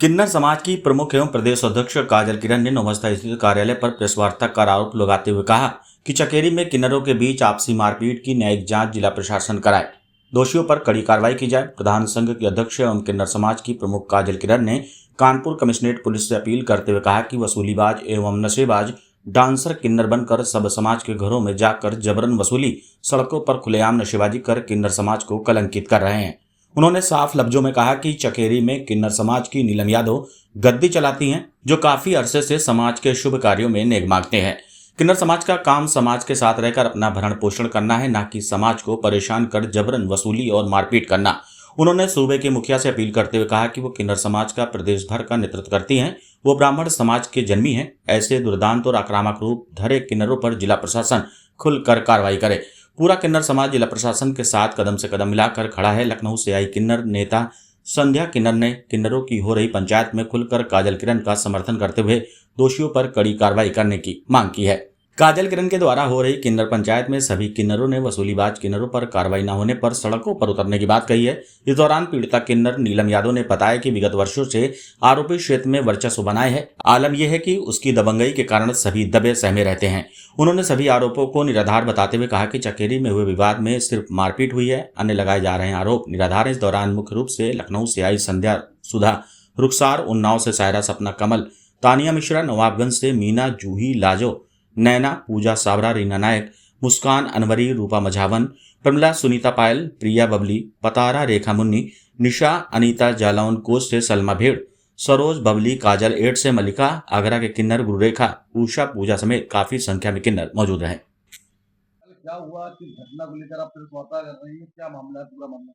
किन्नर समाज की प्रमुख एवं प्रदेश अध्यक्ष काजल किरण ने नौवस्था स्थित कार्यालय पर प्रेस वार्ता का आरोप लगाते हुए कहा कि चकेरी में किन्नरों के बीच आपसी मारपीट की न्यायिक जांच जिला प्रशासन कराए, दोषियों पर कड़ी कार्रवाई की जाए। प्रधान संघ के अध्यक्ष एवं किन्नर समाज की प्रमुख काजल किरण ने कानपुर कमिश्नरेट पुलिस से अपील करते हुए कहा कि वसूलीबाज एवं नशेबाज डांसर किन्नर बनकर सब समाज के घरों में जाकर जबरन वसूली, सड़कों पर खुलेआम नशेबाजी कर किन्नर समाज को कलंकित कर रहे हैं। उन्होंने साफ लफ्जों में कहा कि चकेरी में किन्नर समाज की नीलम यादव गद्दी चलाती हैं, जो काफी अरसे से समाज के शुभ कार्यों में नेक मांगते हैं। किन्नर समाज का काम समाज के साथ रहकर अपना भरण पोषण करना है, न कि समाज को परेशान कर जबरन वसूली और मारपीट करना। उन्होंने सूबे के मुखिया से अपील करते हुए कहा कि वो किन्नर समाज का प्रदेश भर का नेतृत्व करती हैं। वो ब्राह्मण समाज के जन्मी हैं। ऐसे दुर्दांत और आक्रामक रूप धरे किन्नरों पर जिला प्रशासन खुलकर कार्रवाई करे। पूरा किन्नर समाज जिला प्रशासन के साथ कदम से कदम मिलाकर खड़ा है। लखनऊ से आई किन्नर नेता संध्या किन्नर ने किन्नरों की हो रही पंचायत में खुलकर काजल किरण का समर्थन करते हुए दोषियों पर कड़ी कार्रवाई करने की मांग की है। काजल किरण के द्वारा हो रही किन्नर पंचायत में सभी किन्नरों ने वसूलीबाज किन्नरों पर कार्रवाई न होने पर सड़कों पर उतरने की बात कही है। इस दौरान पीड़िता किन्नर नीलम यादव ने बताया कि विगत वर्षों से आरोपी क्षेत्र में वर्चस्व बनाए है। आलम यह है कि उसकी दबंगई के कारण सभी दबे सहमे रहते हैं। उन्होंने सभी आरोपों को निराधार बताते हुए कहा कि चकेरी में हुए विवाद में सिर्फ मारपीट हुई है, अन्य लगाए जा रहे आरोप निराधार हैं। इस दौरान मुख्य रूप से लखनऊ से आई संध्या सुधा, रुखसार उन्नाव से सायरा सपना कमल, तानिया मिश्रा, नवाबगंज से मीना जूही लाजो, नैना पूजा सावरा, रीना नायक, मुस्कान अनवरी, रूपा मझावन, प्रमिला सुनीता पायल, प्रिया बबली, पतारा रेखा मुन्नी, निशा अनीता जालौन कोच से सलमा भेड़, सरोज बबली, काजल एट से मल्लिका, आगरा के किन्नर गुरुरेखा, उषा पूजा समेत काफी संख्या में किन्नर मौजूद रहे। क्या हुआ कि घटना को लेकर आप प्रेस वार्ता कर रही है, क्या मामला है, पूरा मामला?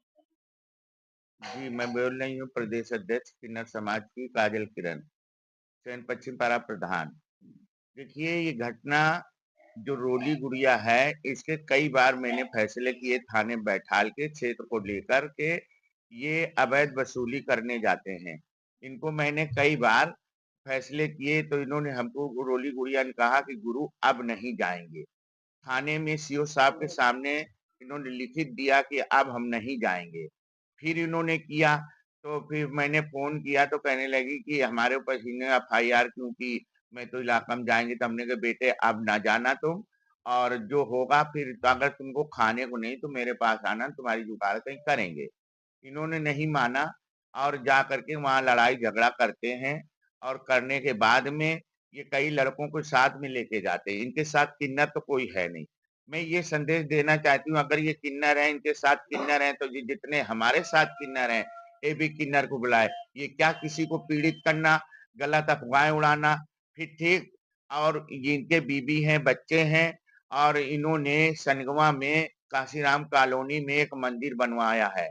जी, मैं बोल रही हूँ प्रदेश अध्यक्ष किन्नर समाज की काजल किरण, चयन पश्चिम पारा प्रधान। देखिए, ये घटना जो रोली गुड़िया है, इसके कई बार मैंने फैसले किए थाने बैठाल के क्षेत्र को लेकर के ये अवैध वसूली करने जाते हैं। इनको मैंने कई बार फैसले किए तो इन्होंने हमको रोली गुड़िया ने कहा कि गुरु अब नहीं जाएंगे। थाने में सीओ साहब के सामने इन्होंने लिखित दिया कि अब हम नहीं जाएंगे। फिर इन्होंने किया तो फिर मैंने फोन किया तो कहने लगी कि हमारे ऊपर इन्होंने एफआईआर क्यों की, मैं तो इलाका में जाएंगे। तो हमने कहा बेटे अब ना जाना तुम, और जो होगा फिर तो अगर तुमको खाने को नहीं तो मेरे पास आना, तुम्हारी जुगाड़ कहीं करेंगे। इन्होंने नहीं माना और जा करके वहां लड़ाई झगड़ा करते हैं, और करने के बाद में ये कई लड़कों को साथ में लेके जाते हैं। इनके साथ किन्नर तो कोई है नहीं। मैं ये संदेश देना चाहती हूँ, अगर ये किन्नर है, इनके साथ किन्नर है, तो जितने हमारे साथ किन्नर हैं, ये भी किन्नर को बुलाए। ये क्या किसी को पीड़ित करना, गलत अफवाहें उड़ाना, फिर ठीक। और ये इनके बीबी हैं, बच्चे हैं, और इन्होंने सनगवा में काशीराम कॉलोनी में एक मंदिर बनवाया है।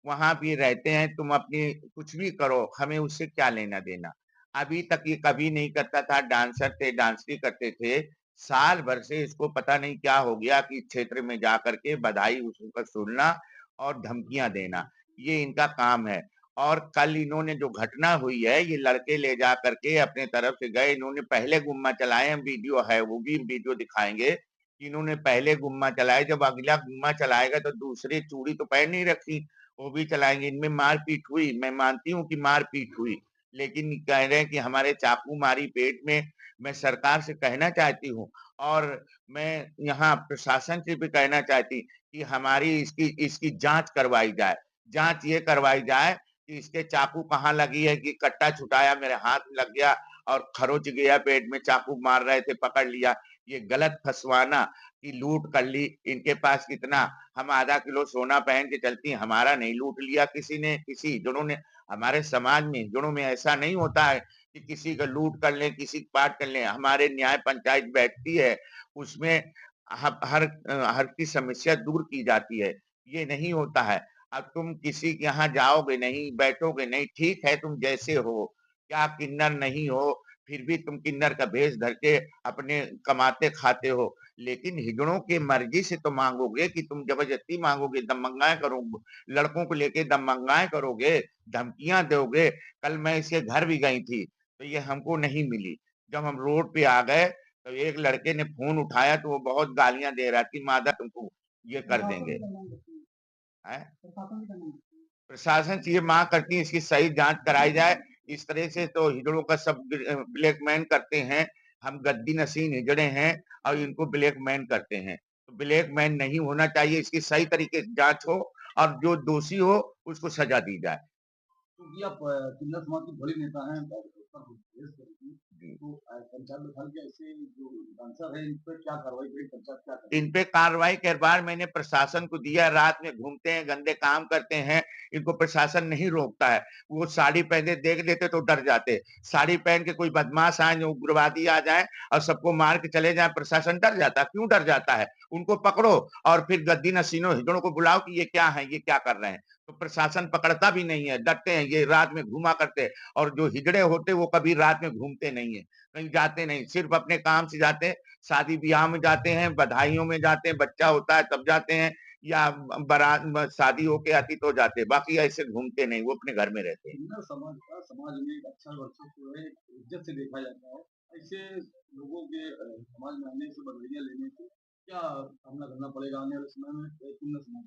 वहां भी रहते हैं, तुम अपनी कुछ भी करो, हमें उससे क्या लेना देना। अभी तक ये कभी नहीं करता था। डांसर थे, डांसरी करते थे। साल भर से इसको पता नहीं क्या हो गया कि इस क्षेत्र में जा करके बधाई उसका सुनना और धमकियां देना, ये इनका काम है। और कल इन्होंने जो घटना हुई है, ये लड़के ले जा करके अपने तरफ से गए, इन्होंने पहले गुम्मा चलाए हैं, वीडियो है, वो भी वीडियो दिखाएंगे। इन्होंने पहले गुम्मा चलाए, जब अगला गुम्मा चलाएगा तो दूसरी चूड़ी तो पहन नहीं रखी, वो भी चलाएंगे। इनमें मारपीट हुई, मैं मानती हूँ कि मारपीट हुई, लेकिन कह रहे हैं कि हमारे चाकू मारी पेट में। मैं सरकार से कहना चाहती हूँ, और मैं यहाँ प्रशासन से भी कहना चाहती कि हमारी इसकी इसकी जांच करवाई जाए। जांच ये करवाई जाए कि इसके चाकू कहाँ लगी है, कि कट्टा छुटाया मेरे हाथ में लग गया और खरोच गया पेट में, चाकू मार रहे थे पकड़ लिया। ये गलत फंसवाना कि लूट कर ली। इनके पास कितना, हम आधा किलो सोना पहन के चलती, हमारा नहीं लूट लिया किसी ने। किसी जनों ने हमारे समाज में, जनों में ऐसा नहीं होता है कि किसी का लूट कर ले, किसी का पाट कर ले। हमारे न्याय पंचायत बैठती है, उसमें हर की समस्या दूर की जाती है। ये नहीं होता है। अब तुम किसी के यहाँ जाओगे नहीं, बैठोगे नहीं, ठीक है तुम जैसे हो, क्या किन्नर नहीं हो, फिर भी तुम किन्नर का भेष धर के अपने कमाते खाते हो। लेकिन हिजड़ों की मर्जी से तो मांगोगे, कि तुम जबरदस्ती मांगोगे, दमंगाएं करोगे, लड़कों को लेके दमंगाएं करोगे, धमकियां दोगे। कल मैं इसके घर भी गई थी तो ये हमको नहीं मिली। जब हम रोड पे आ गए तो एक लड़के ने फोन उठाया तो वो बहुत गालियां दे रहा कि मादा तुमको ये कर देंगे। हैं? प्रशासन से ये मांग करती है इसकी सही जांच कराई जाए। इस तरह से तो हिजड़ों का सब ब्लैकमेल करते हैं। हम गद्दी नशीन हिजड़े हैं और इनको ब्लैकमेल करते हैं। तो ब्लैकमेल नहीं होना चाहिए, इसकी सही तरीके से जाँच हो और जो दोषी हो उसको सजा दी जाए। क्योंकि आप किन्नर समाज के बड़े नेता हैं उत्तर प्रदेश के, जी। तो पंचायत में हल के ऐसे जो डांसर है इन पर क्या कार्रवाई करेगी पंचायत, क्या करेगी? इन पे कार्रवाई के बार मैंने प्रशासन को दिया, रात में घूमते हैं, गंदे काम करते हैं, इनको प्रशासन नहीं रोकता है। वो साड़ी पहने देख लेते तो डर जाते। साड़ी पहन के कोई बदमाश आए, जो उग्रवादी आ जाएँ और सबको मार के चले जाएँ, प्रशासन डर जाता है। क्यों डर जाता है? उनको पकड़ो और फिर गद्दी नशीनों हिजड़ों को बुलाओ कि ये क्या है, ये क्या कर रहे हैं? तो प्रशासन पकड़ता भी नहीं है, डरते हैं, ये रात में घूमा करते हैं। और जो हिजड़े होते वो कभी रात में घूमते नहीं है, कहीं जाते नहीं, सिर्फ अपने काम से जाते हैं। शादी-ब्याह में जाते हैं, बधाइयों में जाते हैं, बच्चा होता है तब जाते हैं या बारात म शादी होके आती तो जाते हैं, बाकी ऐसे घूमते नहीं, वो अपने घर में रहते हैं। किन्नर समाज का समाज में एक अच्छा वर्चस्व है, इज्जत से देखा जाता है। ऐसे लोगों के समाज में आने से, बदलियाँ लेने से क्या सामना करना पड़ेगा आने वाले समय में किन्नर समाज?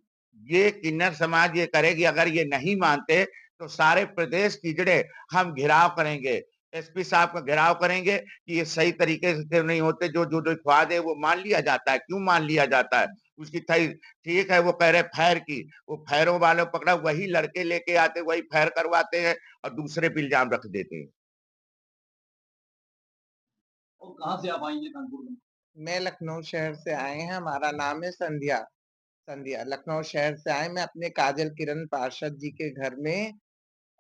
ये किन्नर समाज ये करेगी, अगर ये नहीं मानते तो सारे प्रदेश हिजड़े हम घेराव करेंगे। एसपी साहब का घेराव करेंगे कि ये सही तरीके से नहीं होते, जो लिखवा दे वो मान लिया जाता है। क्यों मान लिया जाता है? उसकी थई ठीक है, वो कह रहे फैर की, वो फैरों वालों को पकड़ा, वही लड़के लेके आते, वही फैर करवाते हैं और दूसरे पे इल्ज़ाम रख देते हैं। और कहाँ से आप आई हैं कानपुर में? मैं लखनऊ शहर से आए हैं, हमारा नाम है संध्या। संध्या लखनऊ शहर से आए, मैं अपने काजल किरण पार्षद जी के घर में।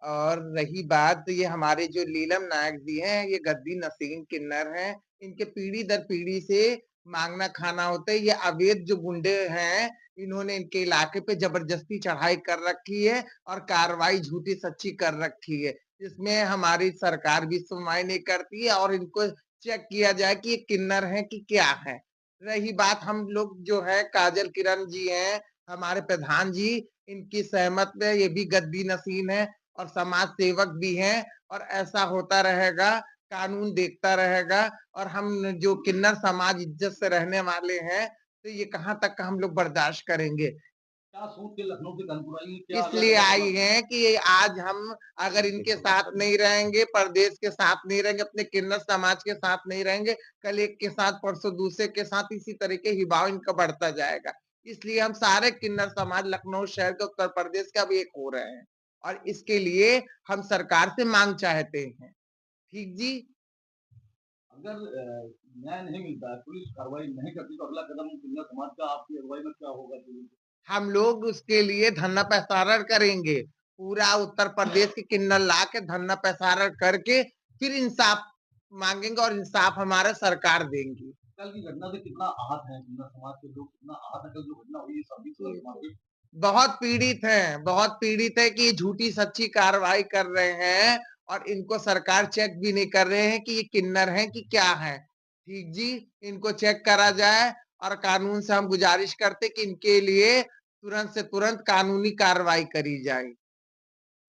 और रही बात ये हमारे जो लीलम नायक जी हैं, ये गद्दी नसीम किन्नर हैं। इनके पीढ़ी दर पीढ़ी से मांगना खाना होता है। ये अवैध जो गुंडे हैं, इन्होंने इनके इलाके पे जबरदस्ती चढ़ाई कर रखी है और कार्रवाई झूठी सच्ची कर रखी है। इसमें हमारी सरकार भी सुनवाई नहीं करती है और इनको चेक किया जाए कि ये किन्नर हैं कि क्या है। रही बात, हम लोग जो है काजल किरण जी हैं, हमारे प्रधान जी, इनकी सहमत में ये भी गद्दी नसीन है और समाज सेवक भी हैं और ऐसा होता रहेगा, कानून देखता रहेगा। और हम जो किन्नर समाज इज्जत से रहने वाले हैं, तो ये कहाँ तक का हम लोग बर्दाश्त करेंगे। क्या सोच के लखनऊ से कानपुर आई हैं? क्या इसलिए अलग-अलग आई बात? हैं कि ये आज हम अगर इनके साथ नहीं रहेंगे, प्रदेश के साथ नहीं रहेंगे, अपने किन्नर समाज के साथ नहीं रहेंगे, कल एक के साथ, परसों दूसरे के साथ, इसी तरीके हिबाव इनका बढ़ता जाएगा। इसलिए हम सारे किन्नर समाज लखनऊ शहर के, उत्तर प्रदेश के अब एक हो रहे हैं और इसके लिए हम सरकार से मांग चाहते हैं। ठीक जी? अगर न्याय नहीं मिलता है, पुलिस कार्रवाई नहीं करती, तो अगला कदम किन्नर समाज का आपकी अगुवाई में क्या होगा? हम लोग उसके लिए धरना प्रसारण करेंगे। पूरा उत्तर प्रदेश के किन्नर ला के धरना प्रसारण करके फिर इंसाफ मांगेंगे और इंसाफ हमारा सरकार देंगी। कल की घटना से कितना आहत है किन्नर समाज के लोग, कितना आहत है? कल जो घटना हुई है सभी समाज के बहुत पीड़ित है कि ये झूठी सच्ची कार्रवाई कर रहे हैं और इनको सरकार चेक भी नहीं कर रहे हैं कि ये किन्नर हैं कि क्या है। ठीक जी, इनको चेक करा जाए और कानून से हम गुजारिश करते कि इनके लिए तुरंत से तुरंत कानूनी कार्रवाई करी जाए।